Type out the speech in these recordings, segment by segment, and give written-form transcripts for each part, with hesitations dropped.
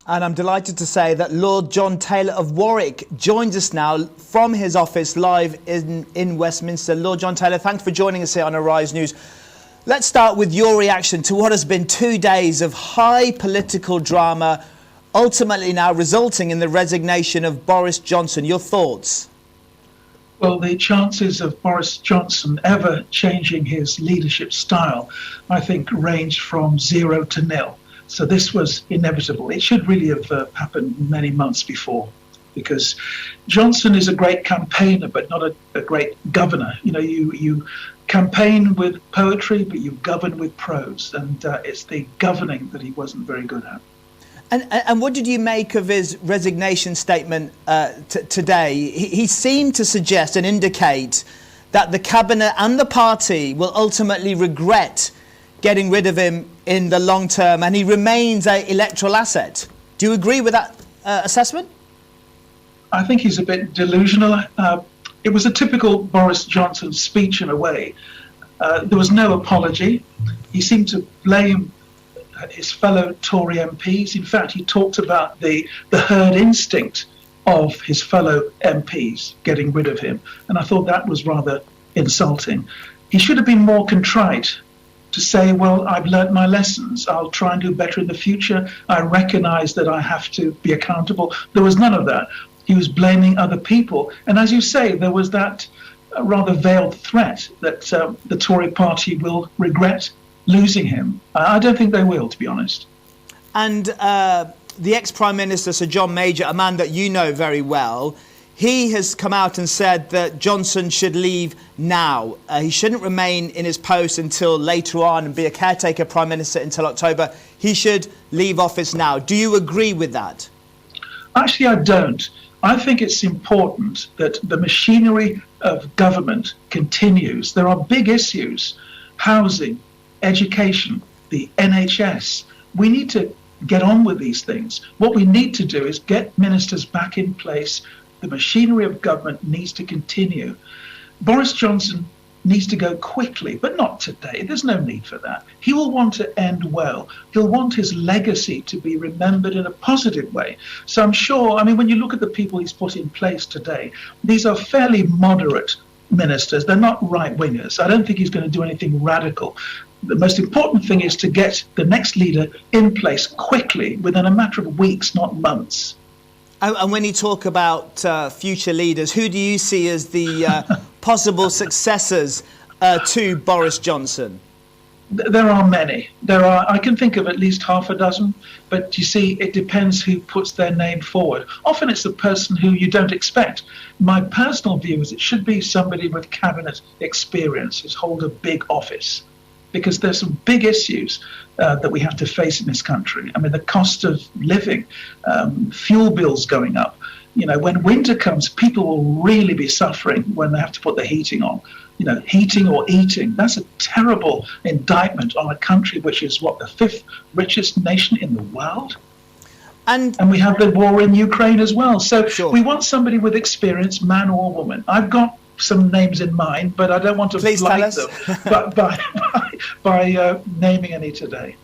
And I'm delighted to say that Lord John Taylor of Warwick joins us now from his office live in Westminster. Lord John Taylor, thanks for joining us here on Arise News. Let's start with your reaction to what has been 2 days of high political drama, ultimately now resulting in the resignation of Boris Johnson. Your thoughts? Well, the chances of Boris Johnson ever changing his leadership style, I think, ranged from 0 to 0. So this was inevitable. It should really have happened many months before, because Johnson is a great campaigner, but not a great governor. You know, you campaign with poetry, but you govern with prose, and it's the governing that he wasn't very good at. And what did you make of his resignation statement today? He seemed to suggest and indicate that the cabinet and the party will ultimately regret getting rid of him in the long term, and he remains an electoral asset. Do you agree with that assessment? I think he's a bit delusional. It was a typical Boris Johnson speech in a way. There was no apology. He seemed to blame his fellow Tory MPs. In fact, he talked about the herd instinct of his fellow MPs getting rid of him, and I thought that was rather insulting. He should have been more contrite, to say, well, I've learnt my lessons. I'll try and do better in the future. I recognise that I have to be accountable. There was none of that. He was blaming other people. And as you say, there was that rather veiled threat that the Tory party will regret losing him. I don't think they will, to be honest. And the ex-Prime Minister, Sir John Major, a man that you know very well, he has come out and said that Johnson should leave now. He shouldn't remain in his post until later on and be a caretaker Prime Minister until October. He should leave office now. Do you agree with that? Actually, I don't. I think it's important that the machinery of government continues. There are big issues: housing, education, the NHS. We need to get on with these things. What we need to do is get ministers back in place. The machinery of government needs to continue. Boris Johnson needs to go quickly, but not today. There's no need for that. He will want to end well. He'll want his legacy to be remembered in a positive way. So I'm sure, I mean, when you look at the people he's put in place today, these are fairly moderate ministers. They're not right-wingers. I don't think he's going to do anything radical. The most important thing is to get the next leader in place quickly, within a matter of weeks, not months. And when you talk about future leaders, who do you see as the possible successors to Boris Johnson? There are many. I can think of at least half a dozen, but you see, it depends who puts their name forward. Often it's the person who you don't expect. My personal view is it should be somebody with cabinet experience who's hold a big office, because there's some big issues that we have to face in this country. I mean, the cost of living, fuel bills going up. You know, when winter comes, people will really be suffering when they have to put the heating on. You know, heating or eating, that's a terrible indictment on a country which is, what, the 5th richest nation in the world? And we have the war in Ukraine as well. So sure, we want somebody with experience, man or woman. I've got some names in mind, but I don't want to blight them by naming any today.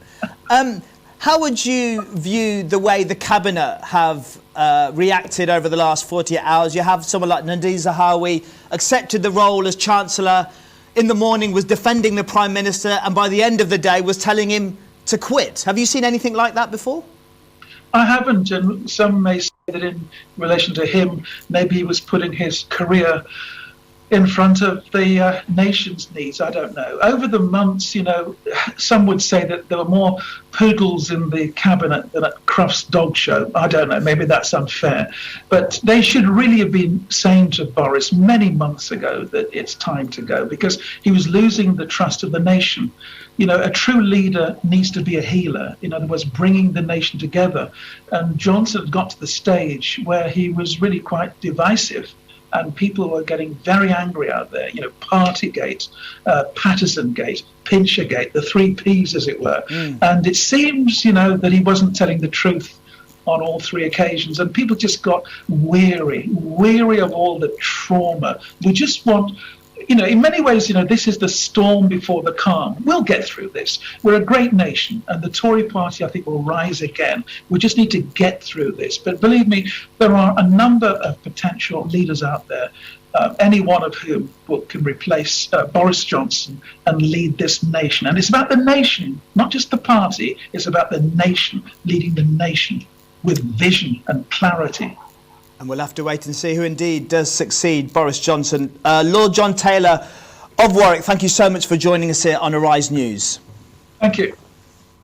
How would you view the way the cabinet have reacted over the last 48 hours? You have someone like Nadine Zahawi accepted the role as Chancellor, in the morning was defending the Prime Minister, and by the end of the day was telling him to quit. Have you seen anything like that before? I haven't, and some may say that in relation to him, maybe he was putting his career in front of the nation's needs. I don't know. Over the months, you know, some would say that there were more poodles in the cabinet than at Crufts dog show. I don't know, maybe that's unfair. But they should really have been saying to Boris many months ago that it's time to go, because he was losing the trust of the nation. You know, a true leader needs to be a healer. In other words, bringing the nation together. And Johnson got to the stage where he was really quite divisive. And people were getting very angry out there. You know, Partygate, Pattersongate, Pinchergate, the 3 Ps, as it were. And it seems, you know, that he wasn't telling the truth on all 3 occasions. And people just got weary of all the trauma. We just want in many ways, this is the storm before the calm. We'll get through this. We're a great nation, and the Tory party, I think, will rise again. We just need to get through this. But believe me, there are a number of potential leaders out there, any one of whom can replace Boris Johnson and lead this nation. And it's about the nation, not just the party. It's about the nation, leading the nation with vision and clarity. And we'll have to wait and see who indeed does succeed Boris Johnson. Lord John Taylor of Warwick, thank you so much for joining us here on Arise News. Thank you.